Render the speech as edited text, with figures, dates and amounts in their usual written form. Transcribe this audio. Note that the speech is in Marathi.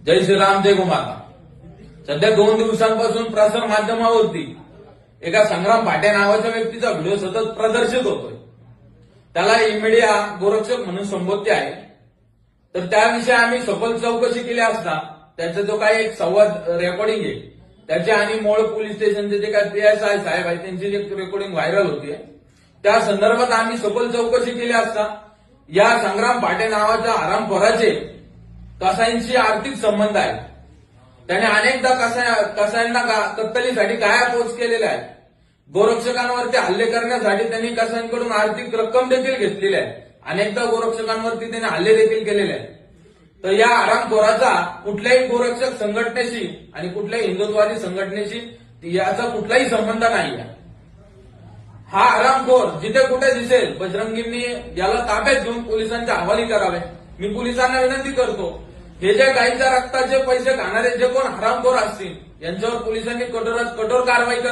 जय श्रीराम जय गोमाता. सध्या 2 दिवसांपासून प्रसार माध्यमावरती एका संग्राम भाटे नावाच्या व्यक्तीचा व्हिडिओ सतत प्रदर्शित होतोय. त्याला मीडिया गोरक्षक म्हणून संबोधते आहे. तर त्याविषयी आम्ही सखोल चौकशी केली असता त्याचा जो काही एक संवाद रेकॉर्डिंग आहे त्याचे आणि मोळ पोलीस स्टेशनचे जे काही PSI साहेब आहेत त्यांची एक रेकॉर्डिंग व्हायरल होतीये. त्या संदर्भात आम्ही सखोल चौकशी केली असता या संग्राम भाटे नावाच्या हरामखोराचे कसाईंशी आर्थिक संबंध आहेत. त्याने अनेकदा कसाईंना कत्तलीसाठी काय पोच केलेले आहेत. गोरक्षकांवरती हल्ले करण्यासाठी त्यांनी कसाईंकडून आर्थिक रक्कम देखील घेतलेली आहे. अनेकदा गोरक्षकांवरती त्यांनी हल्ले देखील केलेले आहेत. तर या हरामखोराचा कुठल्याही गोरक्षक संघटनेशी आणि कुठल्याही हिंदुत्ववादी संघटनेशी याचा कुठलाही संबंध नाही आहे. हा हरामखोर जिथे कुठे दिसेल बजरंगींनी याला ताब्यात घेऊन पोलिसांच्या हवाली करावे. मी पोलिसांना विनंती करतो, हे जे गाईच्या रक्ताचे पैसे खाणारे जे कोण हरामखोर असतील यांच्यावर पोलिसांनी कठोरात कठोर कारवाई